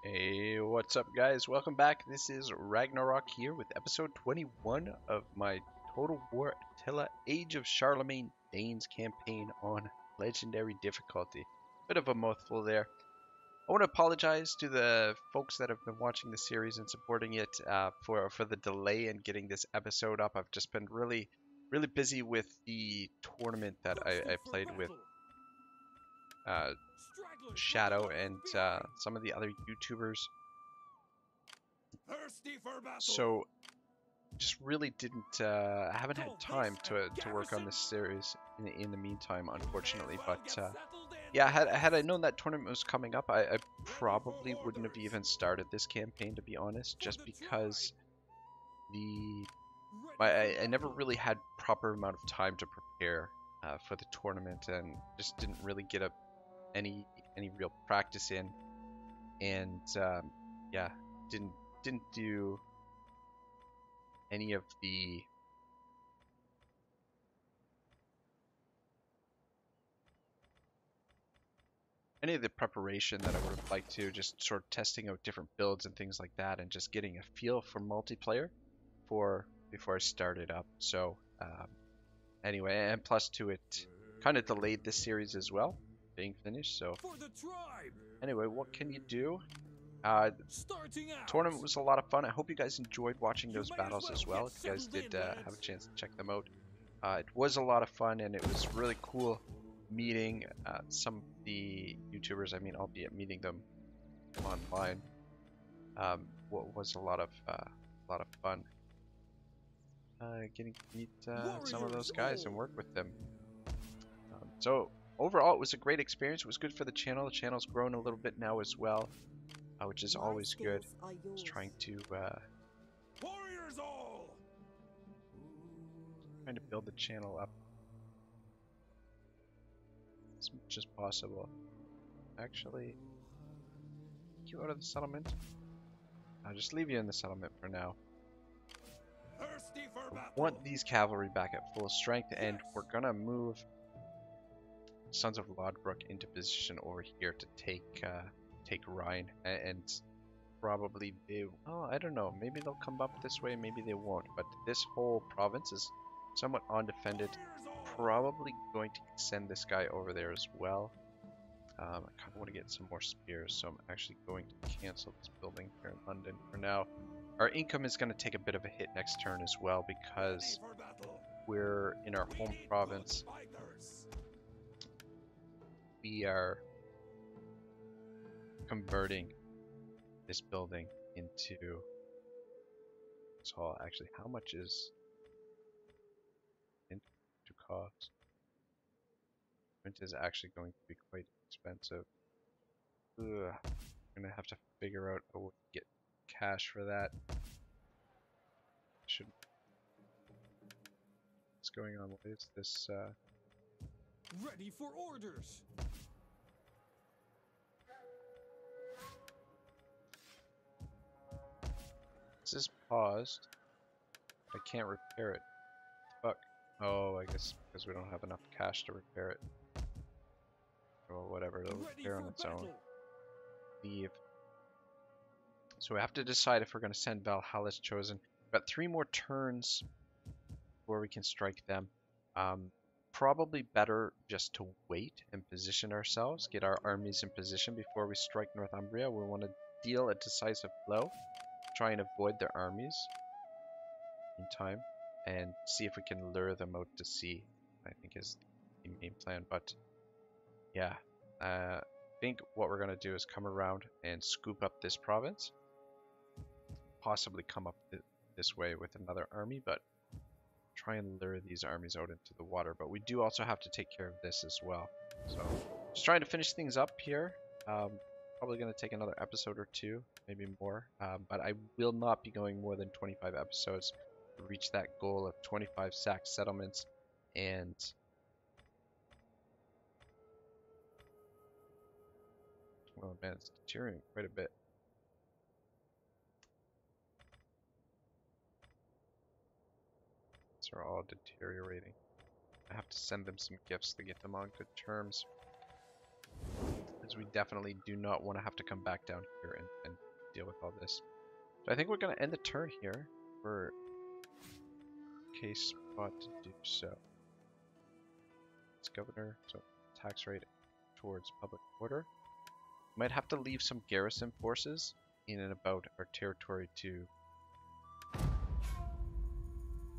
Hey, what's up guys? Welcome back. This is Ragnarok here with episode 21 of my Total War Attila Age of Charlemagne Danes campaign on legendary difficulty. Bit of a mouthful there. I want to apologize to the folks that have been watching the series and supporting it for the delay in getting this episode up. I've just been really busy with the tournament that I played with Shadow and some of the other YouTubers. So just really didn't I haven't had time to work on this series in the meantime, unfortunately. But yeah, had I known that tournament was coming up, I probably wouldn't have even started this campaign, to be honest, just because I never really had proper amount of time to prepare for the tournament, and just didn't really get any real practice in, and yeah, didn't do any of the preparation that I would have liked to, just sort of testing out different builds and things like that, and just getting a feel for multiplayer before I started up. So anyway, and plus to it kind of delayed this series as well being finished. So anyway, what can you do? Tournament was a lot of fun. I hope you guys enjoyed watching those battles as well. If you guys did have a chance to check them out, it was a lot of fun, and it was really cool meeting some of the YouTubers. I mean, albeit meeting them online. What was a lot of fun. Getting to meet some of those guys and work with them. So overall, it was a great experience. It was good for the channel. The channel's grown a little bit now as well. Which is always good. Just trying to build the channel up as much as possible. Actually, take you out of the settlement. I'll just leave you in the settlement for now. I want these cavalry back at full strength, and we're gonna move Sons of Lodbrok into position over here to take Rhine, and probably I don't know, maybe they'll come up this way, maybe they won't, but this whole province is somewhat undefended. Probably going to send this guy over there as well. I kind of want to get some more spears, so I'm actually going to cancel this building here in London for now. Our income is going to take a bit of a hit next turn as well, because we're in our home province. We are converting this building into this hall. Actually, how much is into cost? Rent is actually going to be quite expensive. Ugh. I'm gonna have to figure out a way to get cash for that. What's going on? What is this? Ready for orders. This is paused. I can't repair it. Fuck. Oh, I guess because we don't have enough cash to repair it. Or whatever, it'll repair on its own. Leave. So we have to decide if we're going to send Valhalla's Chosen. We've got 3 more turns before we can strike them. Probably better just to wait and position ourselves, get our armies in position before we strike Northumbria. We want to deal a decisive blow, try and avoid their armies in time, and see if we can lure them out to sea, I think is the main plan. But yeah, I think what we're going to do is come around and scoop up this province, possibly come up this way with another army, but try and lure these armies out into the water. But we do also have to take care of this as well. So just trying to finish things up here. Probably going to take another episode or 2, maybe more, but I will not be going more than 25 episodes to reach that goal of 25 sacked settlements. And oh man, it's deteriorating quite a bit. These are all deteriorating. I have to send them some gifts to get them on good terms. Because we definitely do not want to have to come back down here and deal with all this. So I think we're going to end the turn here for case spot to do so. It's governor, so tax rate towards public order. Might have to leave some garrison forces in and about our territory to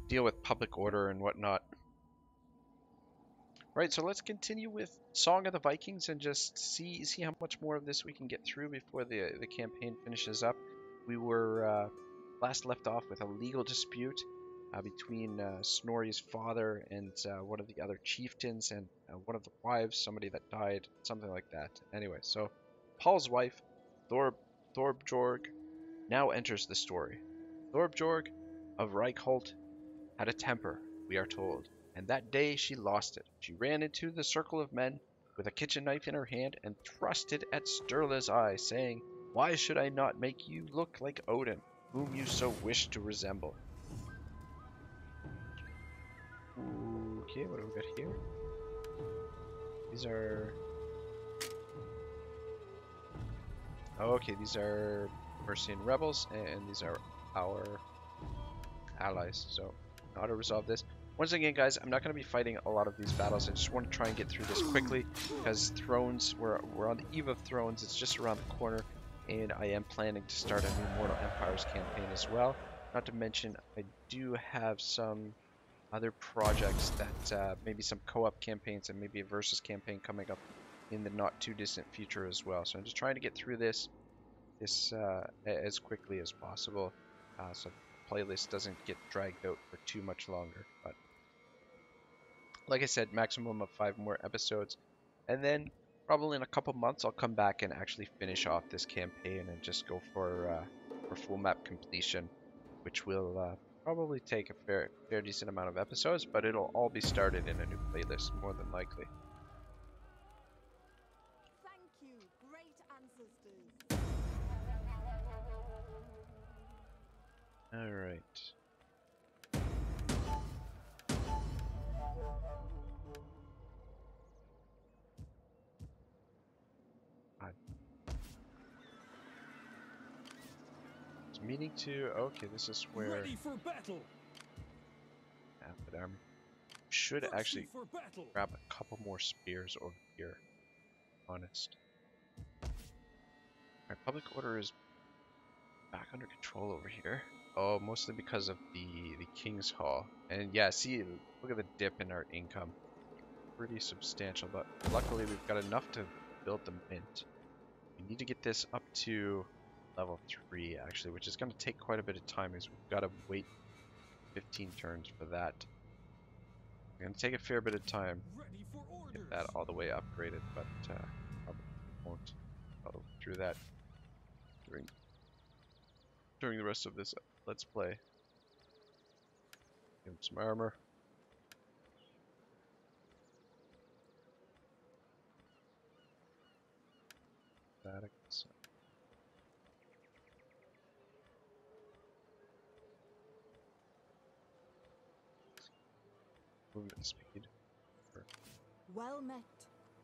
deal with public order and whatnot. Right, so let's continue with Song of the Vikings and just see how much more of this we can get through before the campaign finishes up. We were last left off with a legal dispute between Snori's father and one of the other chieftains and one of the wives, somebody that died, something like that. Anyway, so Paul's wife, Thorbjorg, now enters the story. Thorbjorg of Reichholt had a temper, we are told, and that day she lost it. She ran into the circle of men with a kitchen knife in her hand and thrust it at Sturla's eye, saying, "Why should I not make you look like Odin, whom you so wish to resemble?" Okay, what do we got here? These are... okay, these are Mercian rebels, and these are our allies, so how to resolve this. Once again, guys, I'm not going to be fighting a lot of these battles. I just want to try and get through this quickly because Thrones, we're on the eve of Thrones. It's just around the corner, and I am planning to start a new Mortal Empires campaign as well. Not to mention, I do have some other projects that maybe some co-op campaigns and maybe a versus campaign coming up in the not too distant future as well. So I'm just trying to get through this as quickly as possible, so the playlist doesn't get dragged out for too much longer. But like I said, maximum of 5 more episodes, and then probably in a couple months I'll come back and actually finish off this campaign and just go for full map completion, which will probably take a fair decent amount of episodes, but it'll all be started in a new playlist more than likely. Thank you, great ancestors. All right. Meaning to... okay, this is where... Ready for battle. But should actually For battle. grab a couple more spears over here. Honest. Alright, public order is back under control over here. Oh, mostly because of the King's Hall. And yeah, see, look at the dip in our income. Pretty substantial, but luckily we've got enough to build the mint. We need to get this up to level 3 actually, which is going to take quite a bit of time because we've got to wait 15 turns for that. It's going to take a fair bit of time to get that all the way upgraded, but probably won't go through that during the rest of this Let's Play. Give him some armor. That I guess. Movement speed. Well met.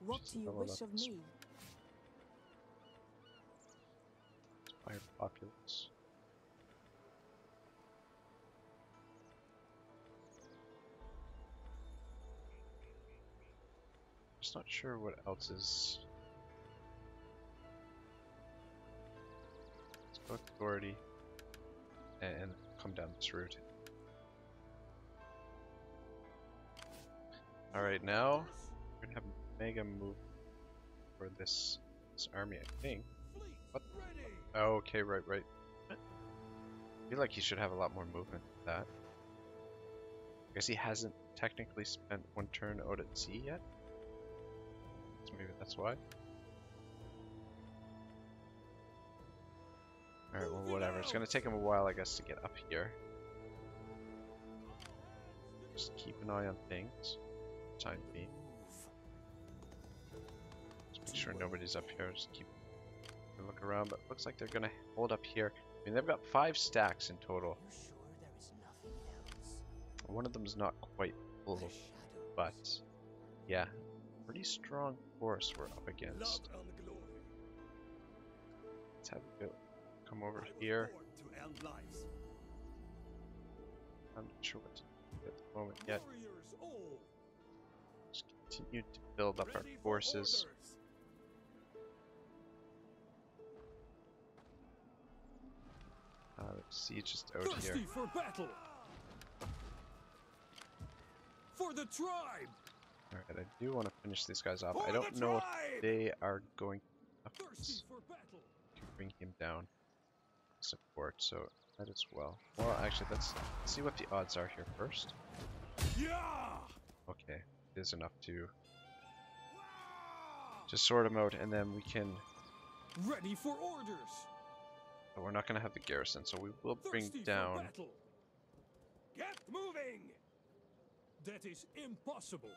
What do you wish of me? Inspired populace. Just not sure what else is. Let's go with authority and come down this route. Alright, now we're gonna have mega move for this army, I think. What? Oh, okay, right. I feel like he should have a lot more movement than that. I guess he hasn't technically spent 1 turn out at sea yet. So maybe that's why. Alright, well whatever. It's gonna take him a while, I guess, to get up here. Just keep an eye on things. Time being. Just make sure nobody's up here. Just keep a look around, but looks like they're gonna hold up here. I mean, they've got 5 stacks in total. One of them's not quite full, but yeah, pretty strong force we're up against. let's have it go. Come over here. I'm not sure what to do at the moment yet. Just continue to build up our forces. Siege just out here. For battle. For the tribe. Alright, I do want to finish these guys off. I don't know if they are going to bring him down support, so might as well. Well, actually, let's see what the odds are here first. Yeah. Okay, it is enough to sort them out, and then we can. Ready for orders. But we're not going to have the garrison, so we will bring down. Get moving. That is impossible.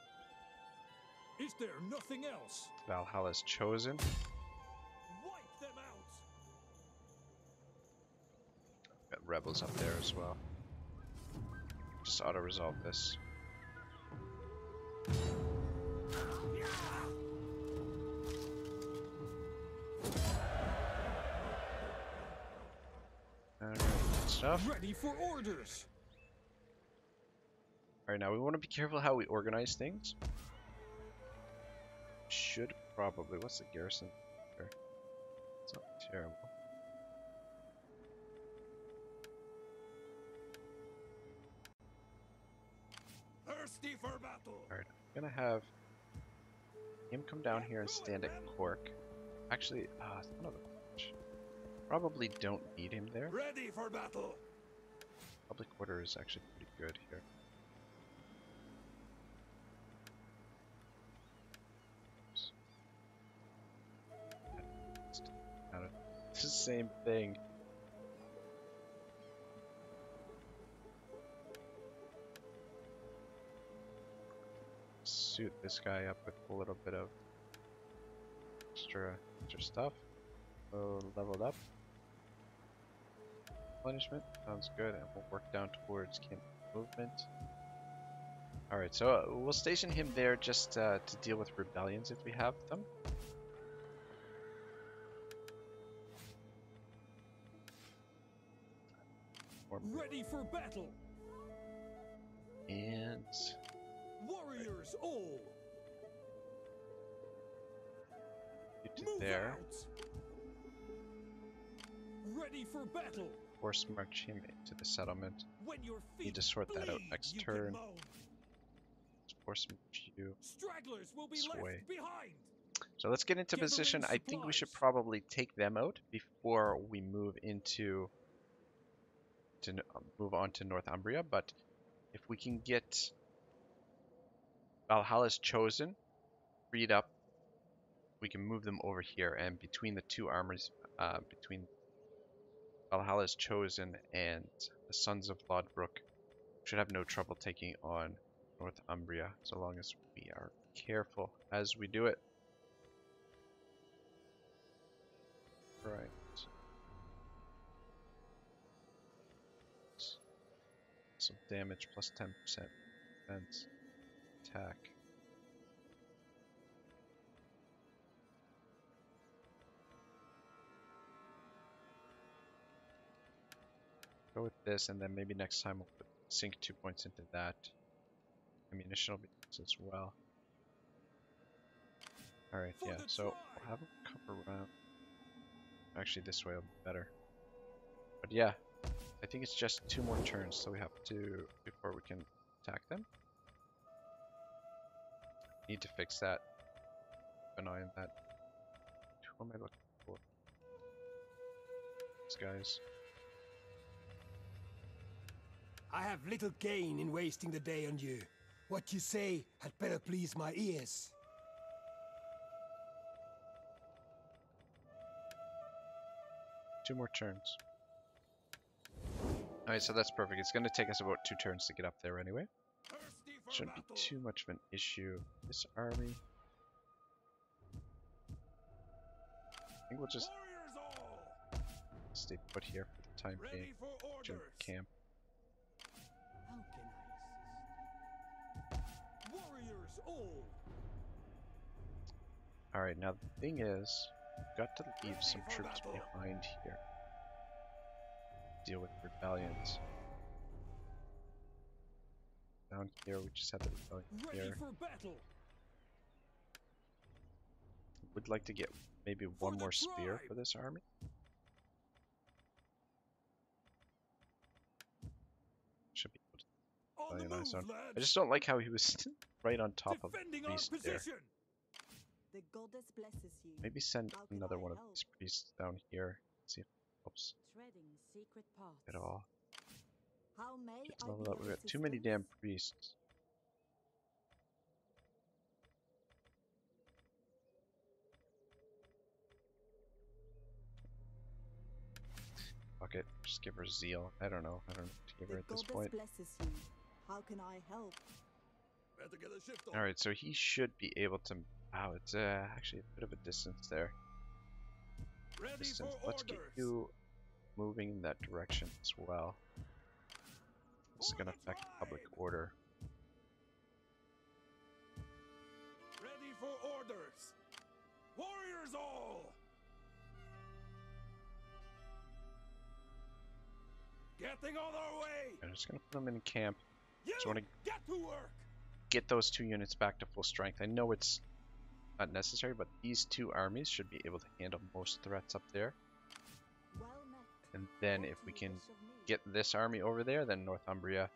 Is there nothing else? Valhalla's chosen. Wipe them out. Got rebels up there as well. Just auto-resolve this. Alright, good stuff. Ready for orders. Alright, now we want to be careful how we organize things. Should probably. What's the garrison there? It's not terrible. Thirsty for battle. Alright, I'm gonna have him come down here and stand at Cork. Actually, son of a bitch. Probably don't need him there. Ready for battle. Public order is actually pretty good here. It's the same thing. Suit this guy up with a little bit of extra stuff. So leveled up. Replenishment sounds good, and we'll work down towards camp movement. Alright, so we'll station him there just to deal with rebellions if we have them. Ready for battle. And warriors all. Get to there. Out. Ready for battle. Force march him into the settlement. When your feet Need to sort that out next turn. Force march you. Stragglers will be this left way. behind. So let's get into position. I think we should probably take them out before we move into move on to Northumbria, but if we can get Valhalla's chosen freed up, we can move them over here, and between the two armies, between Valhalla's chosen and the Sons of Lodbrok, should have no trouble taking on Northumbria, so long as we are careful as we do it. Right. Some damage plus 10% defense attack. Go with this, and then maybe next time we'll sink 2 points into that. Ammunition will be nice as well. Alright, yeah, so we'll have a couple around. Actually, this way will be better. But yeah. I think it's just 2 more turns, so we have to before we can attack them. Need to fix that. Keep an eye on that. Who am I looking for? These guys. I have little gain in wasting the day on you. What you say had better please my ears. Two more turns. Alright, so that's perfect. It's going to take us about 2 turns to get up there anyway. Shouldn't be too much of an issue. This army. I think we'll just stay put here for the time being. Jump camp. How can I assist? Warriors all. Alright, now the thing is, Got to leave some troops behind here. Deal with rebellions. Down here, we just had the rebellion Ready here. for battle. Would like to get maybe one more spear for this army. Should be able to On the rebellion move, zone. lads. I just don't like how he was right on top of Defending the our priest there. position. The goddess blesses you. Maybe send How can another I one of help? these priests down here. See if it helps Treading secret paths. at all. How may Let's I level be up. of We've got too many assistance? damn priests. Fuck it. Just give her zeal. I don't know. I don't know what to give her The at this goddess point. blesses you. How can I help? Better get a shift on. Alright, so he should be able to... Wow, it's actually a bit of a distance there. Ready Distance. for Let's orders. get you moving in that direction as well. This is going to affect public order. Ready for orders. Warriors all. Getting on our way. I'm just going to put them in camp. You Just want to get to work. get those 2 units back to full strength. I know it's not necessary, but these 2 armies should be able to handle most threats up there. Well met. And then What if do we you can wish of me? get this army over there, then Northumbria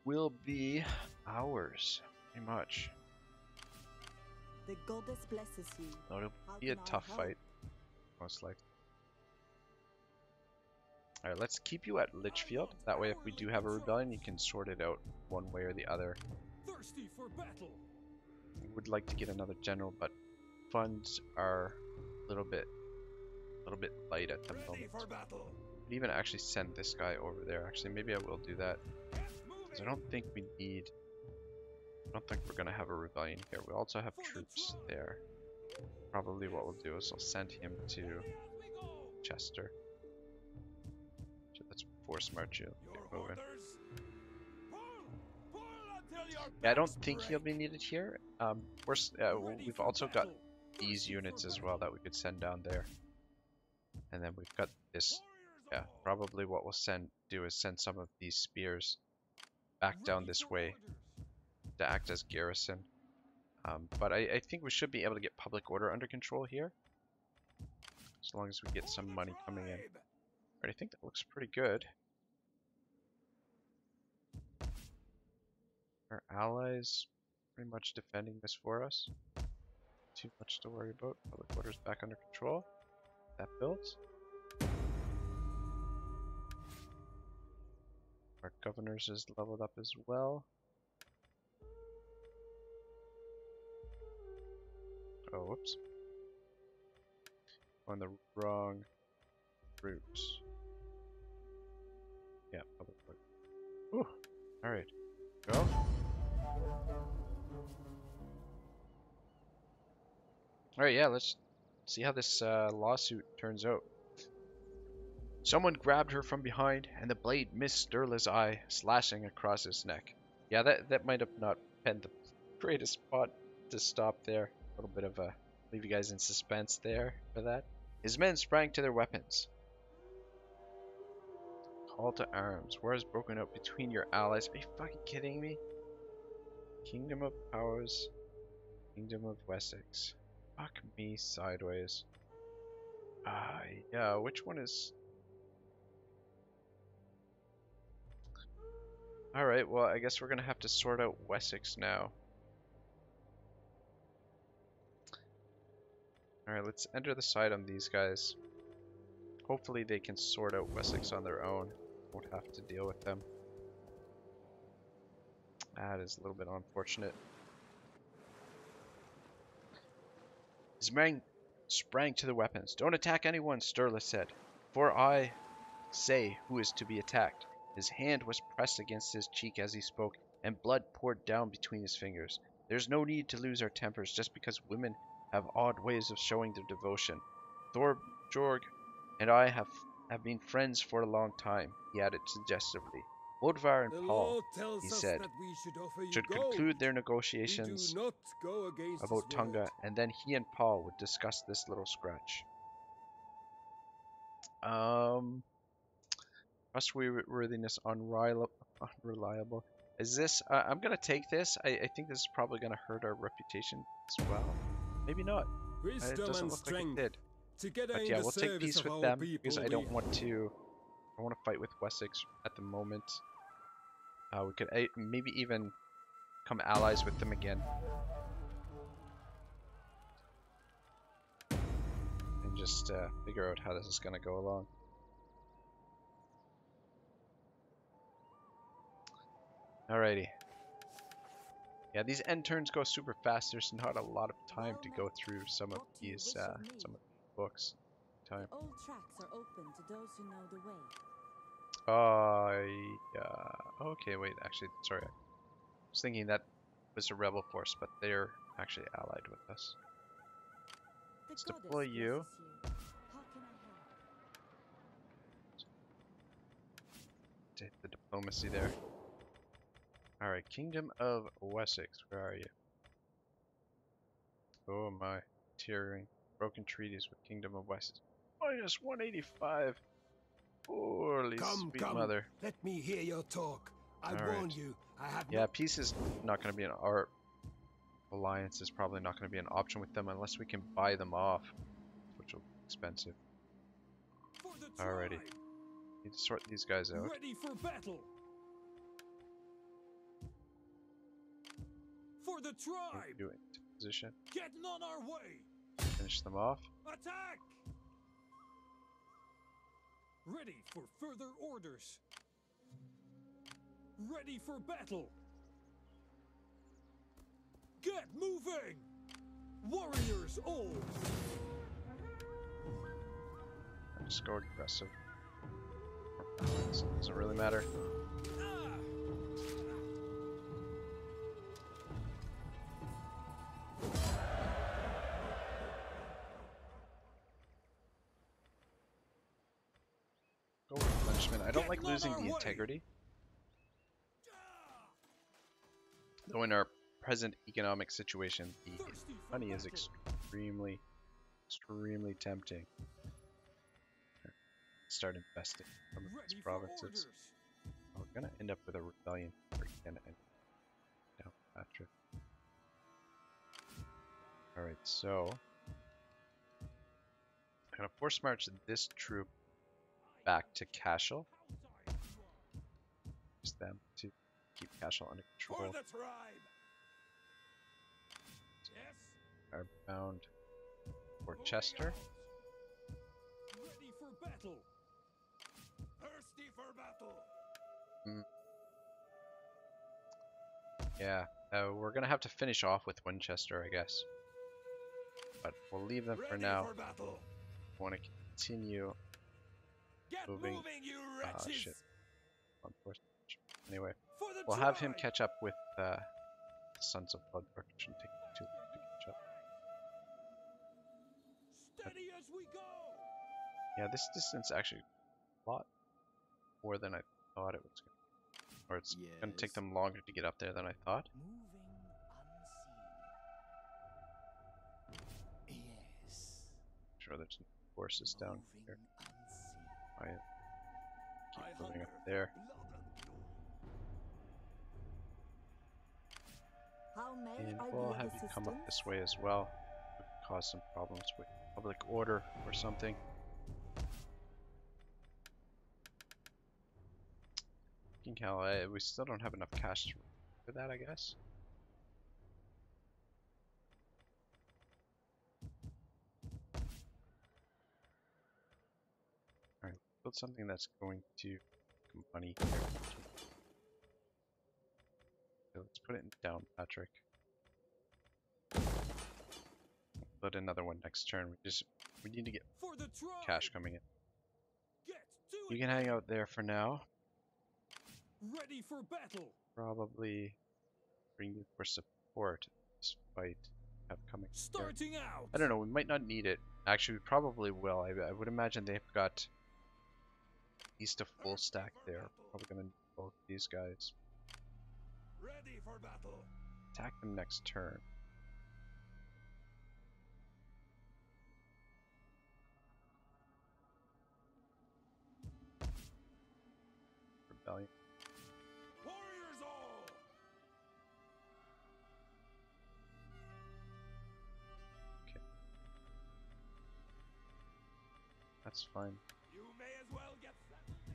will be ours, pretty much. The goddess blesses you. Though it'll How be a can I tough help? fight, most likely. Alright, let's keep you at Litchfield. That way if we do have a rebellion, you can sort it out one way or the other. Thirsty for battle. Would like to get another general, but funds are a little bit light at the Ready moment. for battle. Could even actually send this guy over there. Actually, maybe I will do that. Get Because I moving. don't think we need... I don't think we're going to have a rebellion here. We also have troops there. Probably what we'll do is I'll send him to Ready as we go. Chester. So let's force march you. Your Get moving. orders. Pull until your Yeah, I don't backs think he'll break. be needed here. Of course, Ready we've for also got battle. these Thirsty units for as battle. well that we could send down there. And then we've got this. Warriors Yeah, all. probably what we'll do is send some of these spears back down Ready this for way orders. to act as garrison. But I think we should be able to get public order under control here. As long as we get some money coming in. Tribe. But I think that looks pretty good. Our allies pretty much defending this for us. Too much to worry about. Public order's back under control. That builds. Our governors is leveled up as well. Oh, whoops. On the wrong route. Yeah, public order. Whew. Alright. Go. Alright, yeah, let's see how this lawsuit turns out. Someone grabbed her from behind, and the blade missed Sturla's eye, slashing across his neck. Yeah, that might have not been the greatest spot to stop there. A little bit of a leave you guys in suspense there for that. His men sprang to their weapons. Call to arms. War has broken out between your allies. Are you fucking kidding me? Kingdom of Powers. Kingdom of Wessex. Fuck me sideways. Yeah, which one is... Alright, well, I guess we're gonna have to sort out Wessex now. Alright, let's enter the side on these guys. Hopefully they can sort out Wessex on their own. Won't have to deal with them. That is a little bit unfortunate. His men sprang to the weapons. Don't attack anyone, Sturla said. For I say who is to be attacked. His hand was pressed against his cheek as he spoke, and blood poured down between his fingers. There's no need to lose our tempers just because women have odd ways of showing their devotion. Thorbjorg and I have been friends for a long time, he added suggestively. Odvar and The Paul, law tells he us said, that we should offer you should gold. conclude their We do negotiations not go against about his Tunga, word. and then he and Paul would discuss this little scratch. Trustworthiness unreliable. Is this? I'm gonna take this. I think this is probably gonna hurt our reputation as well. Maybe not. It Wisdom doesn't and look like it strength. did. Together But in yeah, the we'll take service peace of with our them people, because I don't want to. I want to fight with Wessex at the moment. We could maybe even become allies with them again. And just figure out how this is going to go along. Alrighty. Yeah, these end turns go super fast. There's not a lot of time to go through some of these books. Time. The old tracks are open to those who know the way. Okay, wait, actually, sorry. I was thinking that was a rebel force, but they're actually allied with us. Let's deploy you. How can I help? Take the diplomacy there. Alright, Kingdom of Wessex, where are you? Oh my, tearing. Broken treaties with Kingdom of Wessex. Minus 185. Holy sweet mother. Let me hear your talk. I warn you, I have Yeah, peace is not going to be an art. Alliance is probably not going to be an option with them unless we can buy them off, which will be expensive. Alrighty. Need to sort these guys out. Ready for battle. For the tribe. Do it. Position. Getting on our way. Finish them off. Attack. Ready for further orders. Ready for battle. Get moving. Warriors all. Just go aggressive. Doesn't really matter. Go with punishment. I don't like losing the integrity. Though in our present economic situation, the money is extremely tempting. Start investing in some of these provinces. We're gonna end up with a rebellion again and down after. Alright, so I'm gonna force march this troop back to Cashel. Use them to keep Cashel under control. Are bound for Chester. Ready for battle. Thirsty for battle. Yeah, we're gonna have to finish off with Winchester, I guess. But we'll leave them for now. I want to continue moving. Shit. Anyway, we'll have him catch up with the Sons of Bloodbrook. It shouldn't take too long to catch up. Steady as we go. Yeah, this distance actually a lot more than I thought it was going to. Or it's going to take them longer to get up there than I thought. Sure, there's some forces down here. I keep moving up there. And we'll have you come up this way as well. It could cause some problems with public order or something. We still don't have enough cash for that, I guess. Alright, build something that's going to come money here. So let's put it down, Patrick. Build another one next turn. We need to get cash coming in. You can hang out there for now. Ready for battle. Probably bring you for support this fight have coming. Starting out. I don't know, we might not need it. Actually, we probably will. I would imagine they've got at least a full stack there. Probably gonna need both these guys. Ready for battle. Attack them next turn. Rebellion. Warriors all. Okay. That's fine. You may as well get settled in,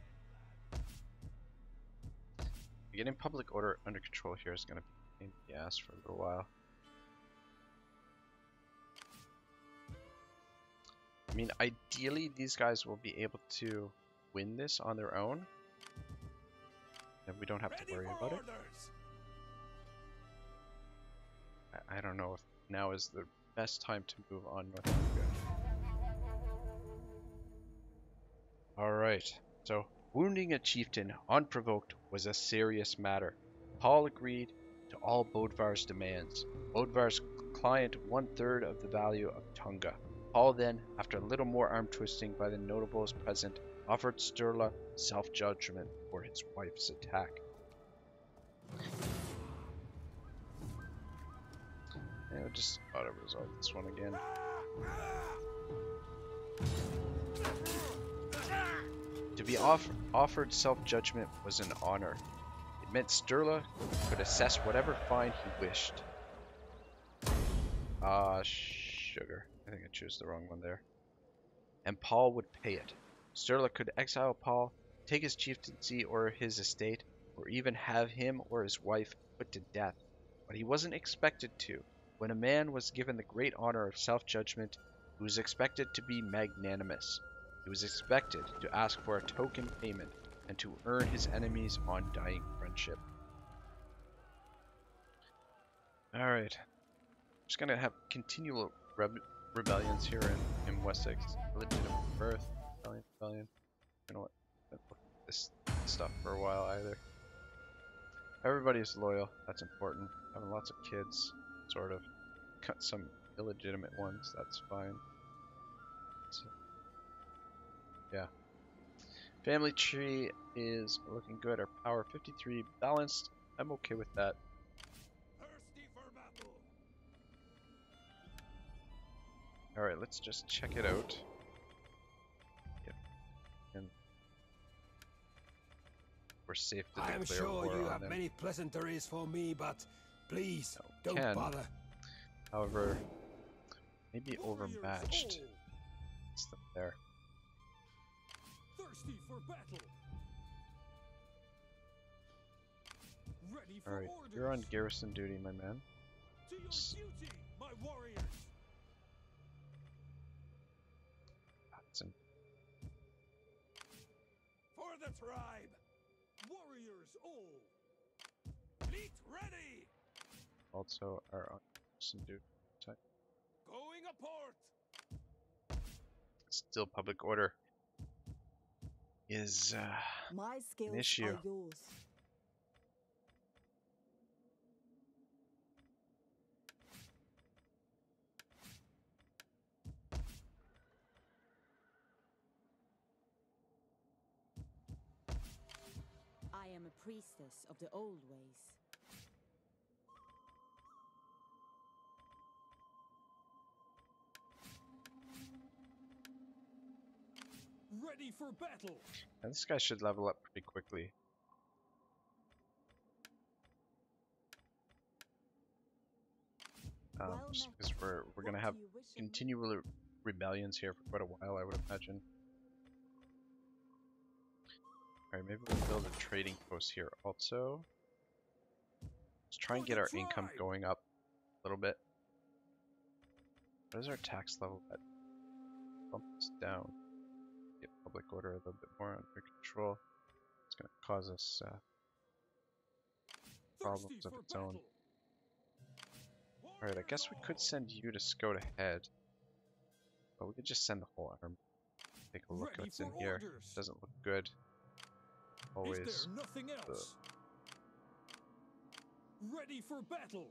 lad. Getting public order under control here is going to be a pain in the ass for a little while. I mean, ideally, these guys will be able to win this on their own. And we don't have to worry about it. I don't know if now is the best time to move on North Africa. Alright, so wounding a chieftain unprovoked was a serious matter. Paul agreed to all Bodvar's demands. Bodvar's client 1/3 of the value of Tunga. Paul then, after a little more arm twisting by the notables present, offered Sturla self-judgment for his wife's attack. Yeah, I just auto-resolve this one again. To be offered self-judgment was an honor. It meant Sturla could assess whatever fine he wished. Sugar. I think I chose the wrong one there. And Paul would pay it. Sturla could exile Paul, take his chieftaincy or his estate, or even have him or his wife put to death. But he wasn't expected to. When a man was given the great honor of self-judgment, he was expected to be magnanimous. He was expected to ask for a token payment and to earn his enemies' undying friendship. Alright. Just gonna have continual rebellions here in Wessex. Legitimate birth, rebellion. You know what? I haven't looked at this stuff for a while either. Everybody's loyal. That's important. Having lots of kids, sort of. Cut some illegitimate ones. That's fine. So, yeah. Family tree is looking good. Our power 53 balanced. I'm okay with that. Thirsty for battle. Alright, let's just check it out. Yep. And we're safe to I am declare sure war you on have them. many pleasantries for me, but please No, don't Ken. bother. However, maybe Warriors overmatched. all. It's there. Thirsty for battle. Ready for Alright, orders. you're on garrison duty, my man. To your duty, my warriors. Hudson. For the tribe. Warriors all. Fleet ready. Also are on garrison duty. Going a port. Still public order is My skills issue. are yours. I am a priestess of the old ways. Ready for battle. and this guy should level up pretty quickly. Just because we're gonna have continual rebellions here for quite a while, I would imagine. Alright, maybe we'll build a trading post here also. Let's try and get our income going up a little bit. What is our tax level at? Bump this down. Get public order a little bit more under control. It's going to cause us problems of its own. Alright, I guess we could send you to scout ahead. But we could just send the whole army. Take a look at what's in here. Doesn't look good. Always. Is there nothing else? Ready for battle.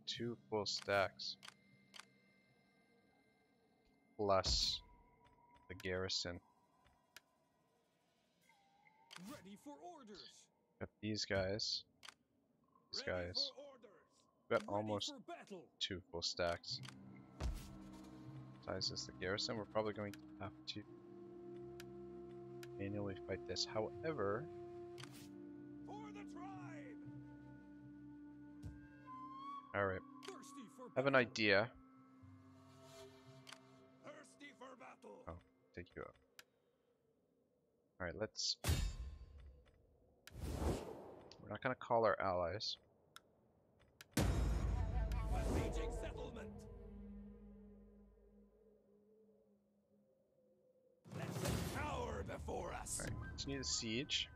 2 full stacks. Plus the garrison. Ready for orders. Got these guys. These Ready guys. for orders. Got Ready almost for battle. 2 full stacks. Size is the garrison. We're probably going to have to manually fight this. However, For the tribe. alright. Thirsty for I have an battle. idea. Thirsty for battle. Oh, take you out. Alright, let's... We're not going to call our allies. Besieging settlement. Let them cower before us. Alright, continue the siege.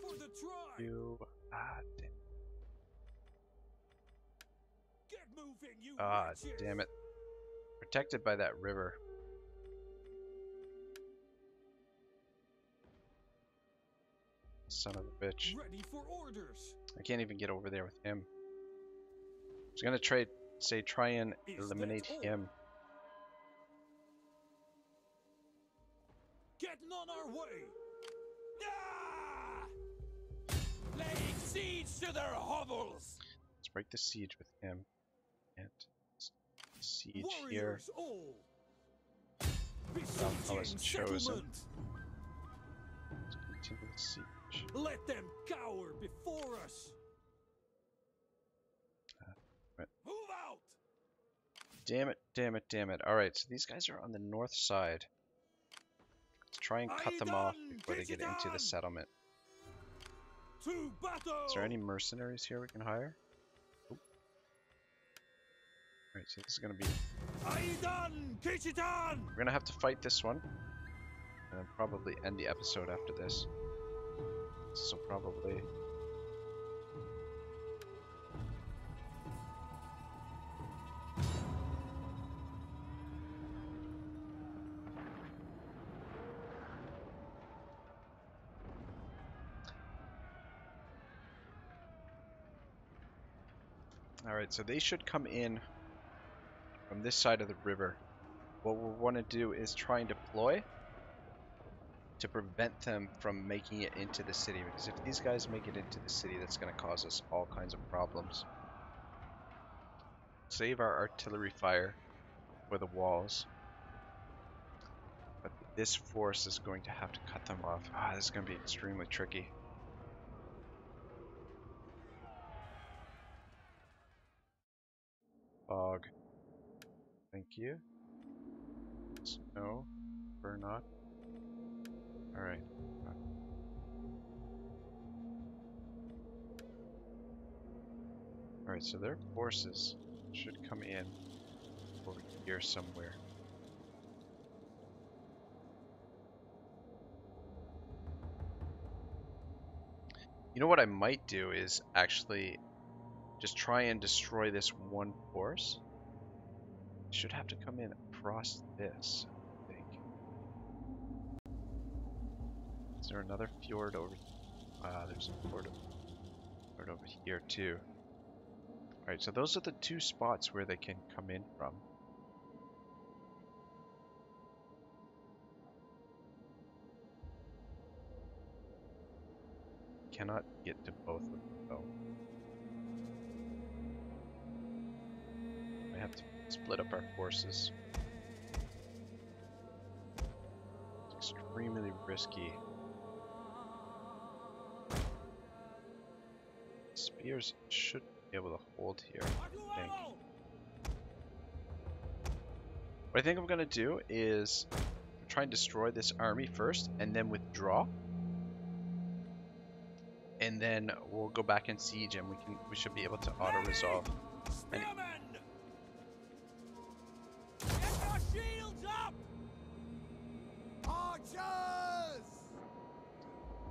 For the tribe. You... damn. Get moving, you Ah, wretches. damn it. Protected by that river. Son of a bitch. Ready for orders. I can't even get over there with him. I was gonna try and Is eliminate that all? him. Getting on our way. Ah! Laying siege to their hovels. Let's break the siege with him. And siege here. Warriors all. Palace Besieging chosen. settlement. Let's continue the siege. Let them cower before us. Right. Move out. Damn it, damn it, damn it. Alright, so these guys are on the north side. Let's try and cut them off before they get into the settlement. To battle. Is there any mercenaries here we can hire? Alright, so this is gonna be... Aidan Kichitan. We're gonna have to fight this one. And then probably end the episode after this. So probably... Alright, so they should come in from this side of the river. What we'll want to do is try and deploy to prevent them from making it into the city, because if these guys make it into the city, that's going to cause us all kinds of problems. Save our artillery fire for the walls, but this force is going to have to cut them off. This is going to be extremely tricky. Fog. Thank you. Snow. Burn not. Alright. Alright, so their forces should come in over here somewhere. You know what I might do is actually just try and destroy this one force. Should have to come in across this, I think. Is there another fjord over here? There's a fjord over here too. Alright, so those are the two spots where they can come in from. Cannot get to both of them though. I have to split up our forces. It's extremely risky. Spears should be able to hold here, I think. What I think I'm going to do is try and destroy this army first and then withdraw. And then we'll go back and siege and we should be able to auto-resolve. And Get your shields up! Archers!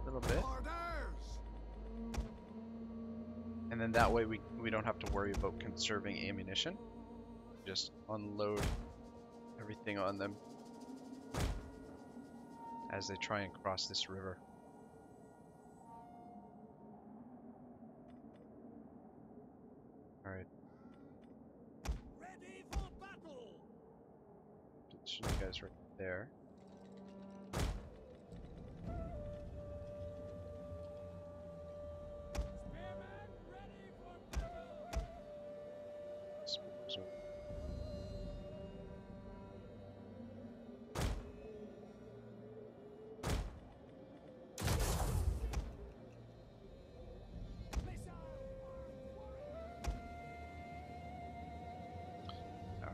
a little bit. Orders! And then that way we don't have to worry about conserving ammunition. Just unload everything on them as they try and cross this river. Alright. Ready for battle! Shoot you guys right there. Spearmen ready for battle! Spears over.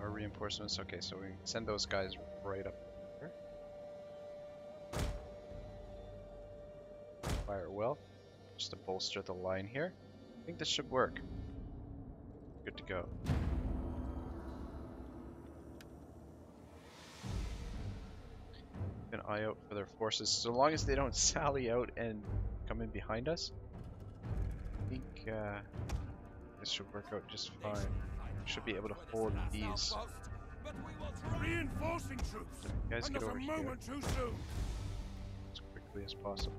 Our reinforcements. Okay, so we send those guys right up here. Fire well, just to bolster the line here. I think this should work. Good to go. Keep an eye out for their forces. So long as they don't sally out and come in behind us, I think this should work out just fine. We should be able to hold these. Reinforcing troops. You guys get over here Too soon. as quickly as possible.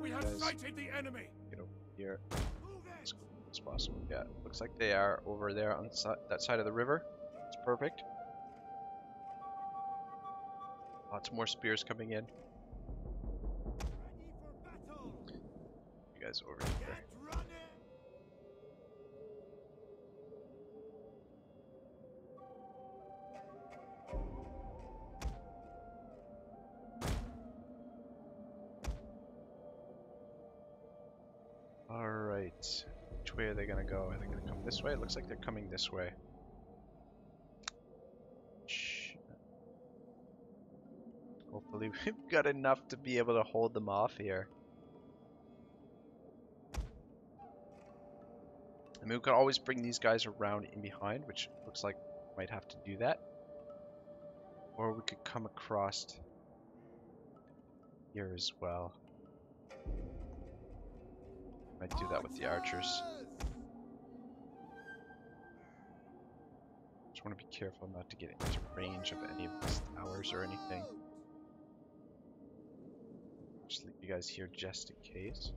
We have Guys. sighted the enemy. Get over here as quickly as possible. Yeah, looks like they are over there on that side of the river. It's perfect. Lots more spears coming in. Ready for battle. You guys over here. Get running. Alright. Which way are they gonna go? Are they gonna come this way? It looks like they're coming this way. Shh. Hopefully we've got enough to be able to hold them off here. I mean, we could always bring these guys around in behind, which looks like we might have to do that. Or we could come across here as well. Might do that with the archers. Just want to be careful not to get into range of any of these towers or anything. Just leave you guys here just in case.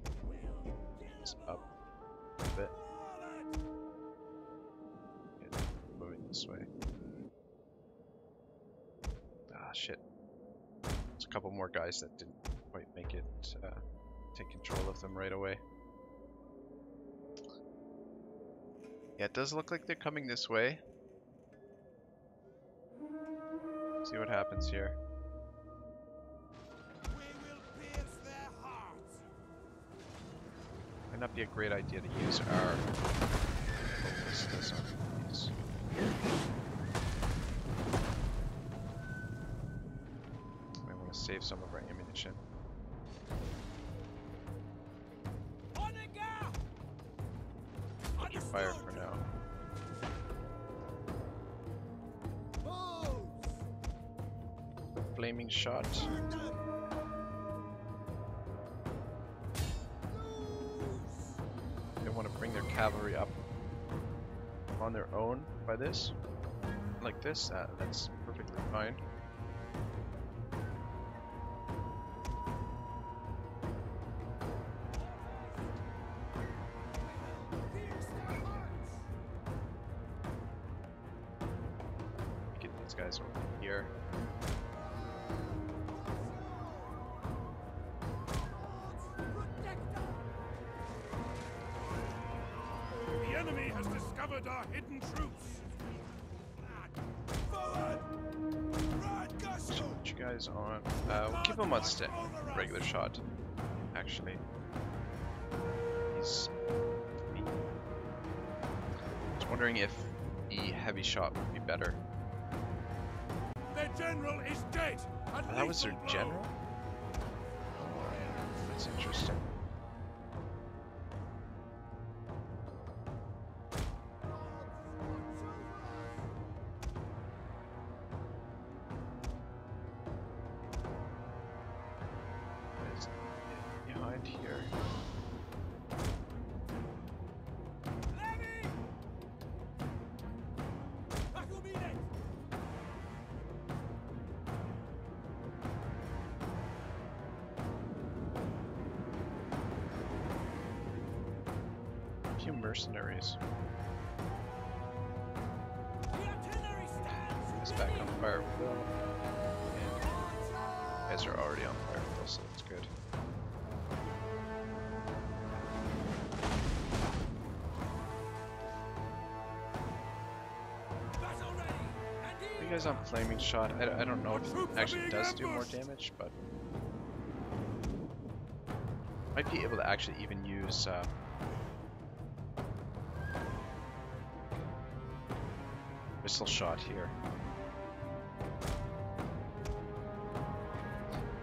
It's up a bit. Okay, moving this way. Ah, shit. There's a couple more guys that didn't quite make it take control of them right away. Yeah, it does look like they're coming this way. See what happens here. We will pierce their hearts. Might not be a great idea to use our ballistas on these. Might want to save some of our ammunition. Fire for now. Flaming shot. They want to bring their cavalry up on their own by this, like this. That's perfectly fine. Get these guys over here. The enemy has discovered our hidden troops. Forward! So put you guys on. We'll keep them on regular shot. Actually, he's. I was wondering if the heavy shot would be better. Their general is dead. Oh, that was their general? That's interesting. What is behind here? few mercenaries. It's back on fire with Will. And you guys are already on fire with Will, so that's good. You guys on flaming shot? I don't know if it actually does do more damage, but might be able to actually even use missile shot here.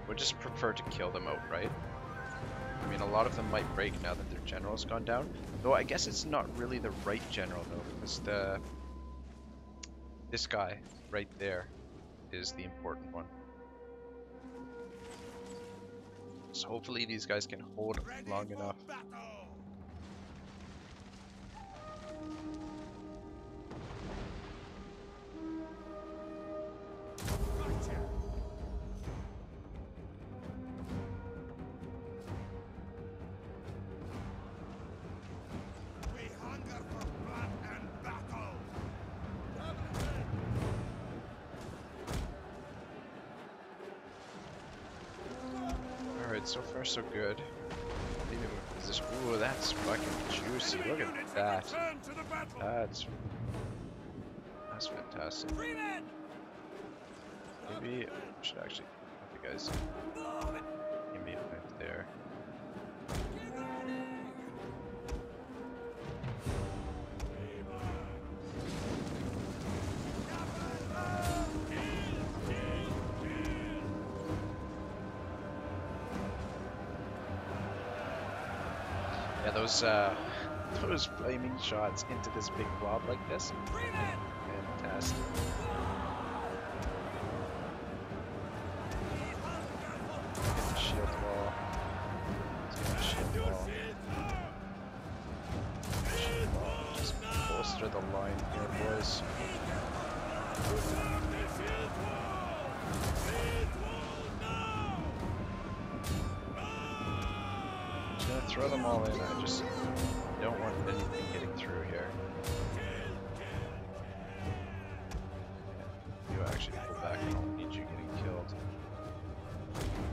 Would just prefer to kill them outright. I mean, a lot of them might break now that their general's gone down. Though I guess it's not really the right general though, because this guy right there is the important one. So hopefully these guys can hold long enough. So far so good. Maybe is this? Ooh, that's fucking juicy. Look at that. That's fantastic. Maybe I should actually have you guys give me right there. Those flaming shots into this big blob like this. Fantastic. Get the shield wall. Let's get the shield wall. Shield wall. Just bolster the line here, boys. Throw them all in. I just don't want anything getting through here. You actually pull back. I don't need you getting killed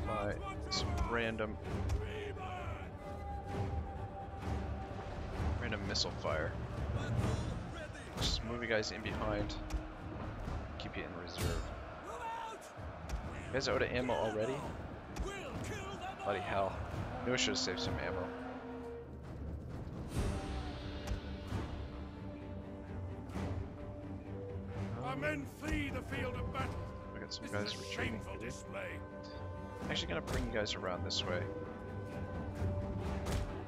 by some random missile fire. Just move you guys in behind. Keep you in reserve. You guys out of ammo already? Bloody hell. Maybe we should have saved some ammo. Our men flee the field of battle. We got some guys retreating. I'm actually gonna bring you guys around this way.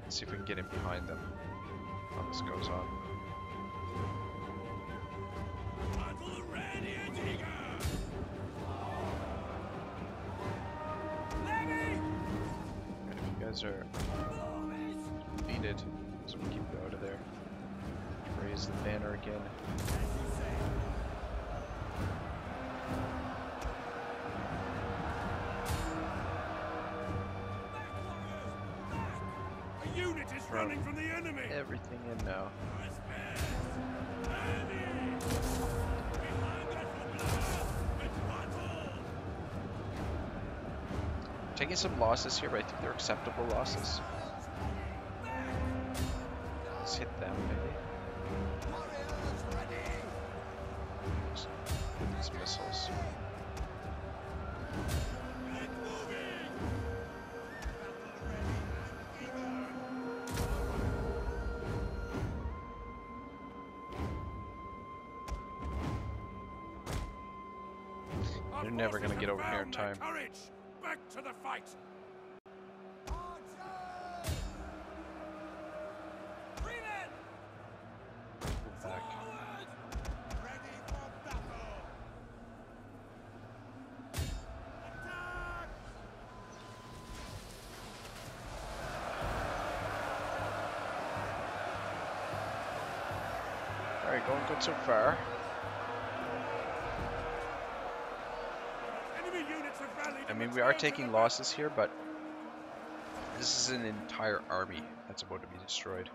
Let's see if we can get in behind them while this goes on. Are defeated, so we keep you out of there. Raise the banner again. A unit is running from the enemy. Everything in now. Taking some losses here, but I think they're acceptable losses. Let's hit them, maybe. Just hit these missiles. You're never gonna get over here in time. Back to the fight. Back. Ready for battle. Attack. All right, going good so far. I mean, we are taking losses here, but this is an entire army that's about to be destroyed.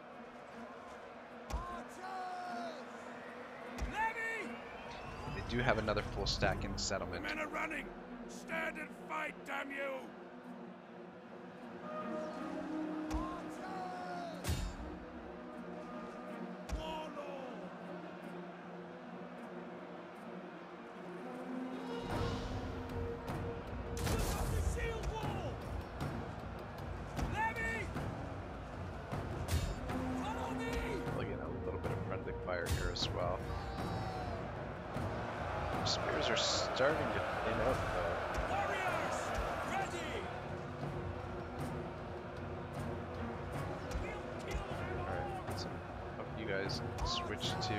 They do have another full stack in settlement. Men are running! Stand and fight, damn you! Looking at a little bit of friendly fire here as well. Spears are starting to thin out though. Warriors! Ready! Alright, so hope you guys switch to...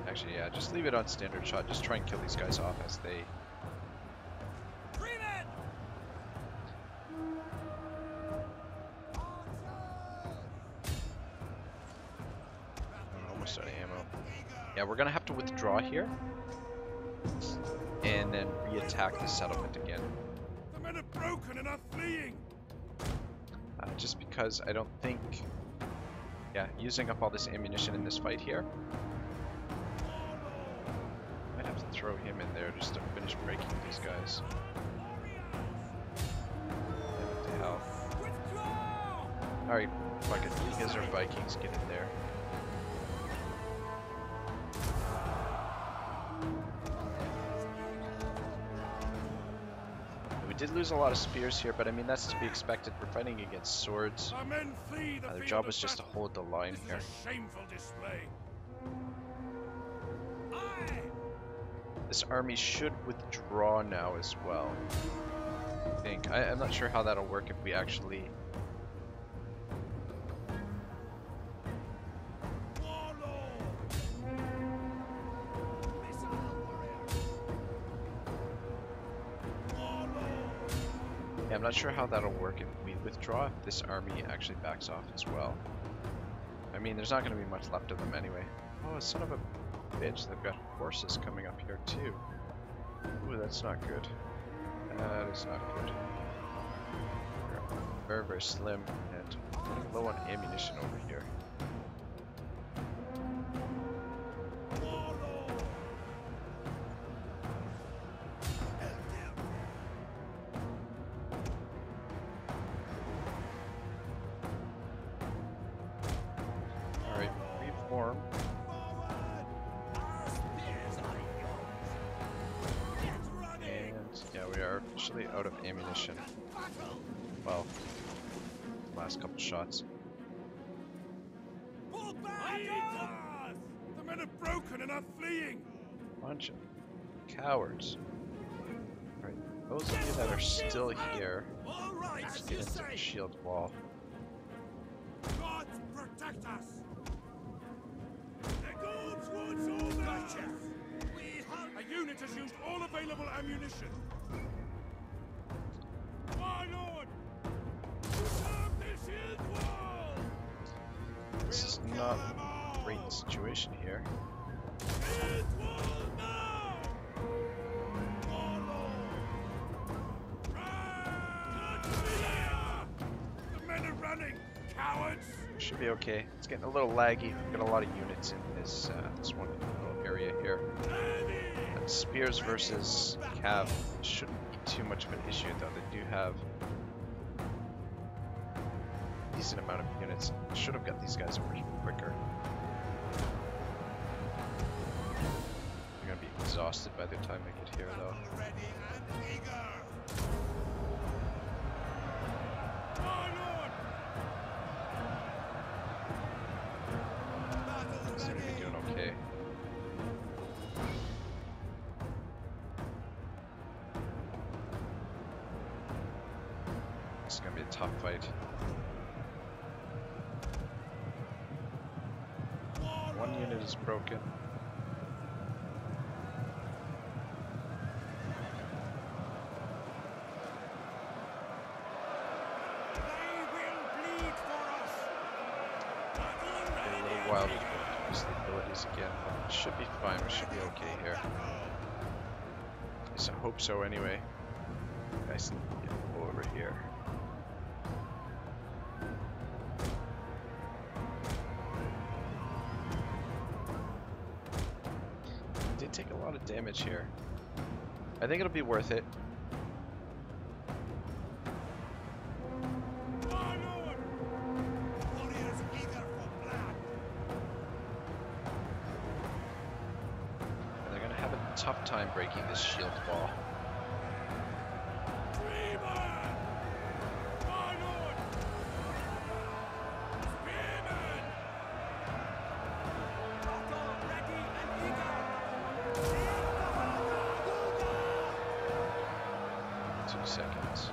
Actually, yeah, just leave it on standard shot. Just try and kill these guys off as they... I'm almost out of ammo. Yeah, we're gonna have to withdraw here. And then re-attack the settlement again. The men are broken and are fleeing! Just because I don't think... Yeah, using up all this ammunition in this fight here. Might have to throw him in there just to finish breaking these guys. Yeah, what the hell. Alright, fuck it. You guys are Vikings, get in there. We did lose a lot of spears here, but I mean that's to be expected. We're fighting against swords. Our men flee the Their field job of was just to battle. hold the line This here. is a shameful display. Aye! This army should withdraw now as well. I think. I'm not sure how that'll work if we actually... Yeah, I'm not sure how that'll work if we withdraw, if this army actually backs off as well. I mean, there's not going to be much left of them anyway. Oh, son of a bitch, they've got horses coming up here too. Ooh, that's not good. That is not good. We're very, very slim and running low on ammunition over here. Alright, reform. And yeah, we are officially out of ammunition. Well, last couple shots. Pull back! The men are broken and are fleeing! Bunch of cowards. Alright, those of you that are still here, All right, just get into the shield wall. God protect us! The gods won't over! Gotcha! A unit has used all available ammunition. My lord! Serve the shield wall! This is not a great situation here. Shield wall now! My lord! The men are running, cowards! Should be okay. It's getting a little laggy. We've got a lot of units in this this one little area here. And spears versus cav shouldn't be too much of an issue though. They do have a decent amount of units. Should have got these guys over here quicker. They're gonna be exhausted by the time they get here though. Ready and eager! My lord! Seem to be doing okay. It's gonna be a tough fight. One unit is broken. They will bleed for us! A little while before we use the abilities again. But it should be fine. We should be okay here. At least I hope so anyway. Nice and go over here. take a lot of damage here. I think it'll be worth it. They're gonna have a tough time breaking this shield wall. Seconds.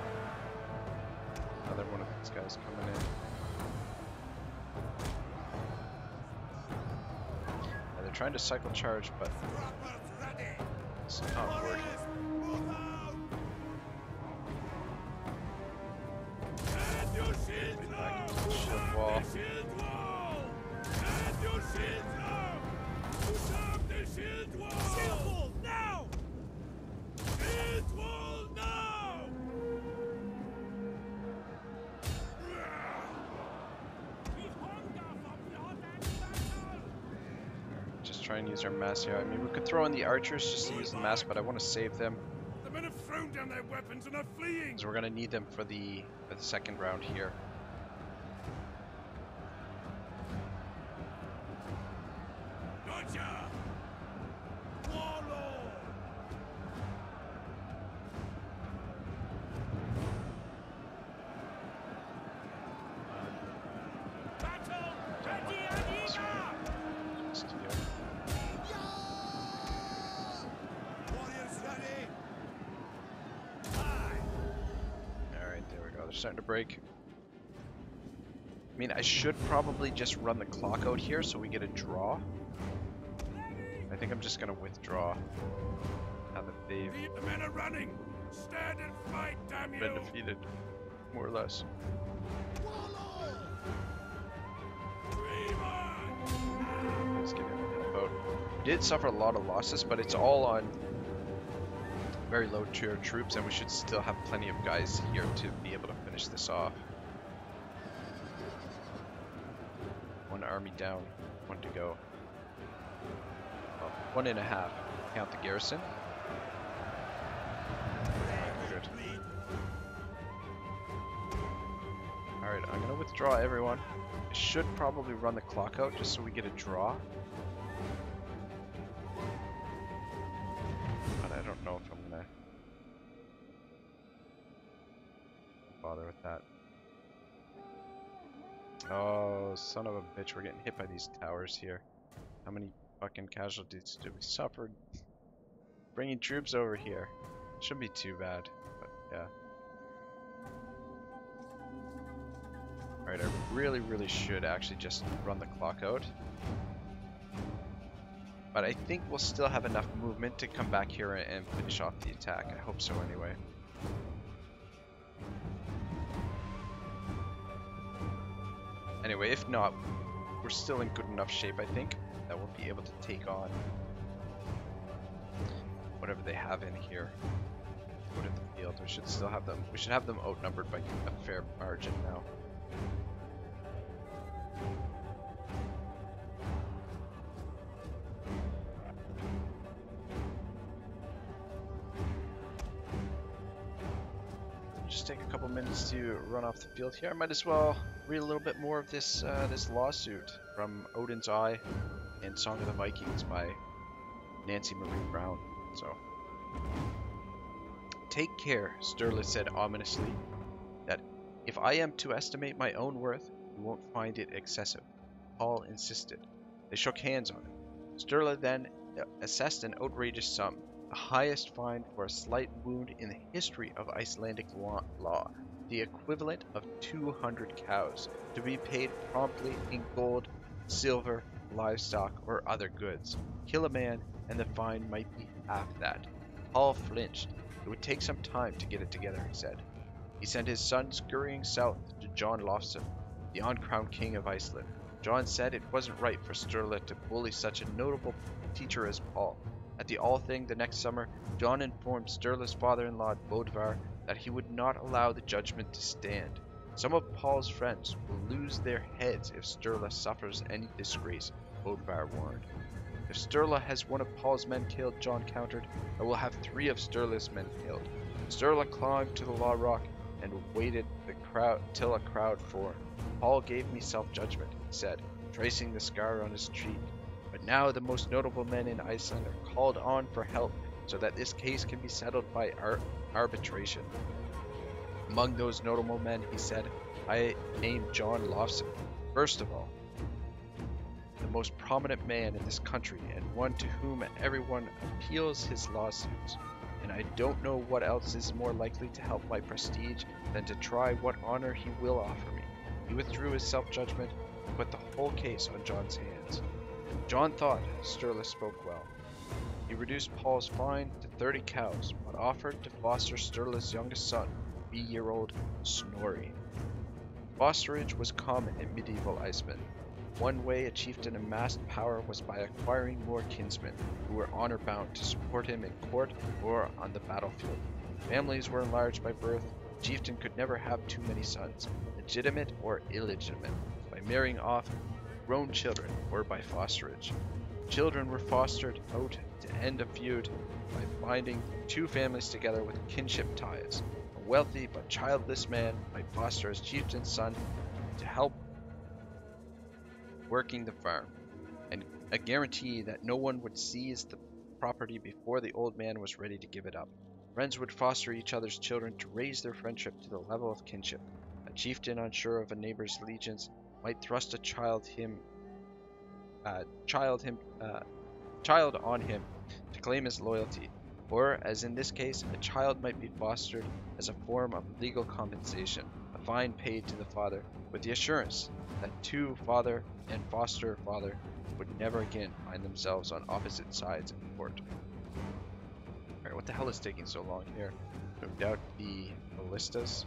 Another one of these guys coming in. And they're trying to cycle charge, but it's not working. Back into the shield wall. Try and use our mass here. I mean, we could throw in the archers just to use the mass, but I want to save them. The men have thrown down their weapons and are fleeing. So we're gonna need them for the second round here. Gotcha! Warlord! Battle! Ready and eager! Alright, there we go. They're starting to break. I mean, I should probably just run the clock out here so we get a draw. I think I'm just going to withdraw. Now that they've The men are running! Stand and fight, damn you! been defeated, more or less. Let's get in the boat. We did suffer a lot of losses, but it's all on very low tier troops, and we should still have plenty of guys here to be able to finish this off. One army down, one to go. Well, 1.5. Count the garrison. Good. Alright, I'm gonna withdraw everyone. I should probably run the clock out just so we get a draw. But I don't know if I'm gonna bother with that. Oh, son of a bitch, we're getting hit by these towers here. How many fucking casualties did we suffer? Bringing troops over here. Shouldn't be too bad, but yeah. Alright, I really should actually just run the clock out. But I think we'll still have enough movement to come back here and finish off the attack. I hope so anyway. Anyway, if not, we're still in good enough shape, I think, that we'll be able to take on whatever they have in here. Go to the field. We should still have them. We should have them outnumbered by a fair margin now. Just take a couple minutes to run off the field here. I might as well read a little bit more of this this lawsuit from Odin's Eye and Song of the Vikings by Nancy Marie Brown. So, take care, Sturla said ominously, that if I am to estimate my own worth, you won't find it excessive. Paul insisted. They shook hands on it. Sturla then assessed an outrageous sum, the highest fine for a slight wound in the history of Icelandic law, the equivalent of 200 cows, to be paid promptly in gold, silver, livestock, or other goods. Kill a man, and the fine might be half that. Paul flinched. It would take some time to get it together, he said. He sent his son scurrying south to John Lofson, the uncrowned king of Iceland. John said it wasn't right for Sturla to bully such a notable teacher as Paul. At the Althing the next summer, John informed Sturla's father-in-law, Bodvar, that he would not allow the judgment to stand. Some of Paul's friends will lose their heads if Sturla suffers any disgrace, Bodvar warned. If Sturla has one of Paul's men killed, John countered, I will have 3 of Sturla's men killed. Sturla climbed to the Law Rock and waited till a crowd formed. Paul gave me self-judgment, he said, tracing the scar on his cheek. But now the most notable men in Iceland are called on for help so that this case can be settled by arbitration. Among those notable men, he said, I named John Lofson. First of all, the most prominent man in this country and one to whom everyone appeals his lawsuits. And I don't know what else is more likely to help my prestige than to try what honor he will offer me. He withdrew his self-judgment and put the whole case on John's hands. John thought Sturla spoke well. He reduced Paul's fine to 30 cows, but offered to foster Sturla's youngest son, 3-year-old Snori. Fosterage was common in medieval Iceland. One way a chieftain amassed power was by acquiring more kinsmen, who were honor-bound to support him in court or on the battlefield. Families were enlarged by birth. The chieftain could never have too many sons, legitimate or illegitimate, by marrying off grown children or by fosterage. Children were fostered out to end a feud by binding 2 families together with kinship ties. A wealthy but childless man might foster his chieftain's son to help working the farm, and a guarantee that no one would seize the property before the old man was ready to give it up. Friends would foster each other's children to raise their friendship to the level of kinship. A chieftain unsure of a neighbor's allegiance might thrust a child on him to claim his loyalty, or, as in this case, a child might be fostered as a form of legal compensation, a fine paid to the father, with the assurance that 2 father and foster father would never again find themselves on opposite sides in court. Alright, what the hell is taking so long here? No doubt the ballistas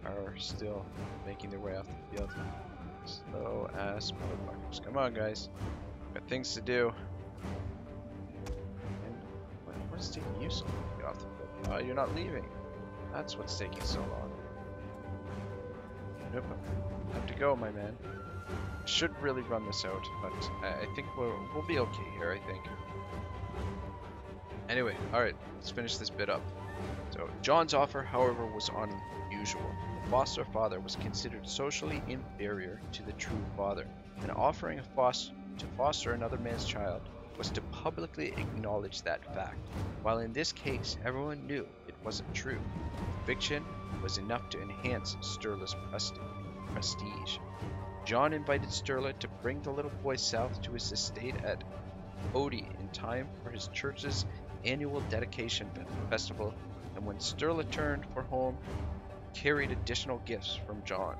are still making their way off the field. Slow ass motherfuckers. Come on, guys. Got things to do. And what is taking you so long to get off the field? Oh, you're not leaving. That's what's taking so long. Nope. I have to go, my man. Should really run this out, but I think we'll be okay here, I think. Anyway, alright, let's finish this bit up. So, John's offer, however, was unusual. The foster father was considered socially inferior to the true father, and offering to foster another man's child was to publicly acknowledge that fact, while in this case everyone knew it wasn't true. Fiction was enough to enhance Sturla's prestige. John invited Sturla to bring the little boy south to his estate at Oddi in time for his church's annual dedication festival, and when Sturla turned for home, carried additional gifts from John.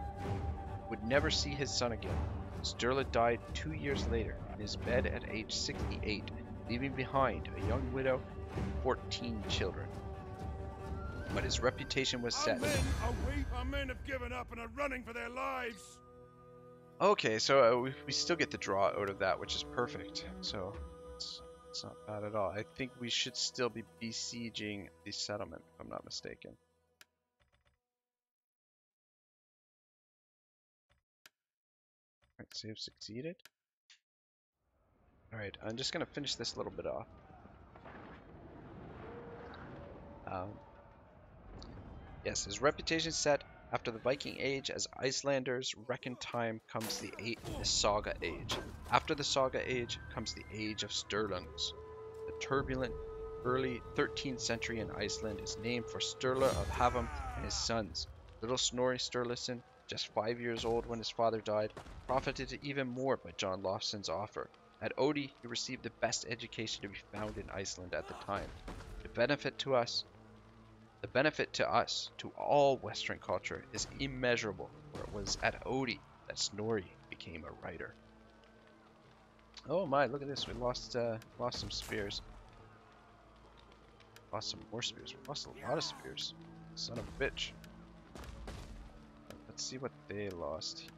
Would never see his son again. Sturla died 2 years later in his bed at age 68, leaving behind a young widow and 14 children. But his reputation was set. Our men have given up and are running for their lives. Okay, so we still get the draw out of that, which is perfect. So it's not bad at all. I think we should still be besieging the settlement, if I'm not mistaken. Alright, save succeeded. Alright, I'm just going to finish this little bit off. Yes, his reputation set after the Viking Age. As Icelanders reckon time comes the Saga Age. After the Saga Age comes the Age of Sturlungs. The turbulent early 13th century in Iceland is named for Sturla of Havum and his sons. Little Snorri Sturluson, just 5 years old when his father died, profited even more by John Lofson's offer. At Oddi, he received the best education to be found in Iceland at the time. The benefit to us, to all Western culture, is immeasurable, for it was at Oddi that Snori became a writer. Oh my, look at this, we lost some spears. Lost some more spears, we lost a lot of spears. Son of a bitch. Let's see what they lost here.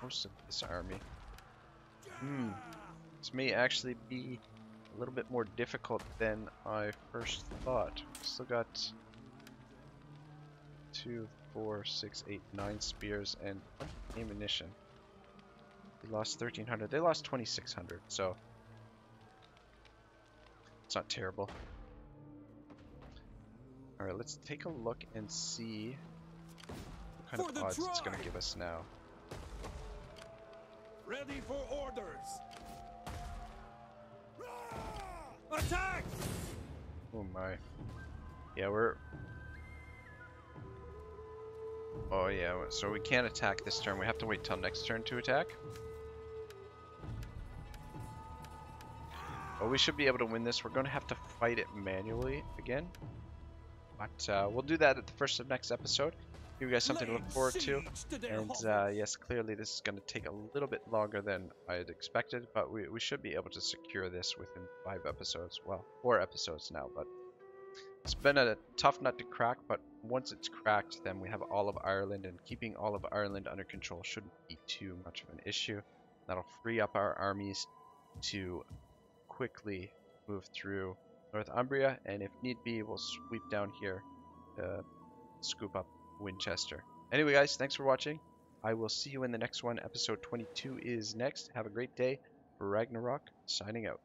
Most of this army. This may actually be a little bit more difficult than I first thought. Still got 2, 4, 6, 8, 9 spears and ammunition. We lost 1,300. They lost 2,600, so it's not terrible. Alright, let's take a look and see what kind of odds it's going to give us now. Ready for orders. Attack! Oh my. Yeah, we're... Oh yeah, so we can't attack this turn. We have to wait till next turn to attack. But we should be able to win this. We're going to have to fight it manually again. But we'll do that at the first of next episode. Give you guys something to look forward to. And yes, clearly this is going to take a little bit longer than I had expected. But we should be able to secure this within 5 episodes. Well, 4 episodes now. But it's been a tough nut to crack. But once it's cracked, then we have all of Ireland. And keeping all of Ireland under control shouldn't be too much of an issue. That'll free up our armies to quickly move through Northumbria, and if need be, we'll sweep down here to scoop up Winchester. Anyway, guys, thanks for watching. I will see you in the next one. Episode 22 is next. Have a great day. Ragnarok, signing out.